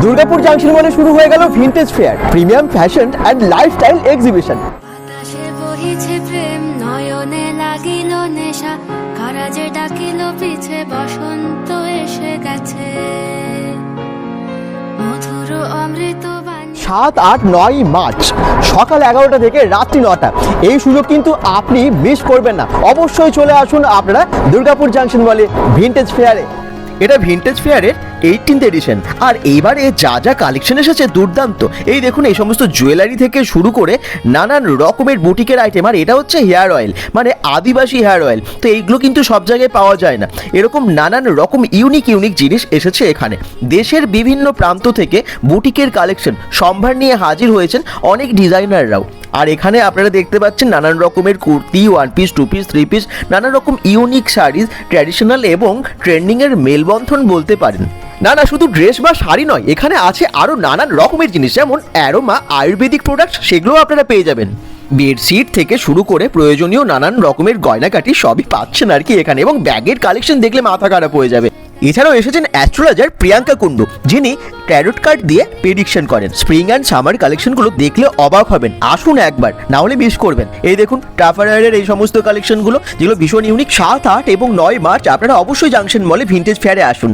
Durgapur junction মলে শুরু হয়ে গেল vintage fair, premium fashion and lifestyle exhibition. বাতাসে বহিছে প্রেম, নয়নে লাগিল নেশা, কারাজে ডাকিল পিছে, বসন্ত এসে গেছে, মধুর অমৃত বাণী। 7, 8, 9 মার্চ সকাল 11টা থেকে রাত্রি 9টা, এই সুযোগ কিন্তু আপনি মিস করবেন না। অবশ্যই চলে আসুন আপনারা দুর্গাপুর জাংশন মলে ভিন্টেজ ফেয়ারে। এটা ভিন্টেজ ফেয়ারের 18th এডিশন, আর এইবারে যা যা কালেকশন এসেছে দুর্দান্ত। এই দেখুন, এই সমস্ত জুয়েলারি থেকে শুরু করে নানান রকমের বুটিকের আইটেম, আর এটা হচ্ছে হেয়ার অয়েল, মানে আদিবাসী হেয়ার অয়েল। তো এইগুলো কিন্তু সব জায়গায় পাওয়া যায় না। এরকম নানান রকম ইউনিক জিনিস এসেছে এখানে। দেশের বিভিন্ন প্রান্ত থেকে বুটিকের কালেকশন সম্ভার নিয়ে হাজির হয়েছেন অনেক ডিজাইনাররাও। আর এখানে আপনারা দেখতে পাচ্ছেন নানান রকমের কুর্তি, 1 পিস, 2 পিস, 3 পিস, নানান রকম ইউনিক শাড়ি, ট্র্যাডিশনাল এবং ট্রেন্ডিংয়ের মেলবন্ধন বলতে পারেন। না শুধু ড্রেস বা শাড়ি নয়, এখানে আছে আরও নানান রকমের জিনিস, যেমন অ্যারোমা আয়ুর্বেদিক প্রোডাক্টস, সেগুলোও আপনারা পেয়ে যাবেন। বেডশিট থেকে শুরু করে প্রয়োজনীয় নানান রকমের গয়নাকাটি সবই পাচ্ছেন আর কি এখানে, এবং ব্যাগের কালেকশন দেখলে মাথা খারাপ হয়ে যাবে। এছাড়াও এসেছেন অ্যাস্ট্রোলজার প্রিয়াঙ্কা কুন্ডু, যিনি ট্যারোট কার্ড দিয়ে প্রেডিকশন করেন। স্প্রিং অ্যান্ড সামার কালেকশনগুলো দেখলে অবাক হবেন, আসুন একবার, না হলে মিস করবেন। এই দেখুন টাফারায়ারের এই সমস্ত কালেকশনগুলো, যেগুলো ভীষণ ইউনিক। 7, 8 এবং 9 মার্চ আপনারা অবশ্যই জাংশন মলে ভিন্টেজ ফেয়ারে আসুন।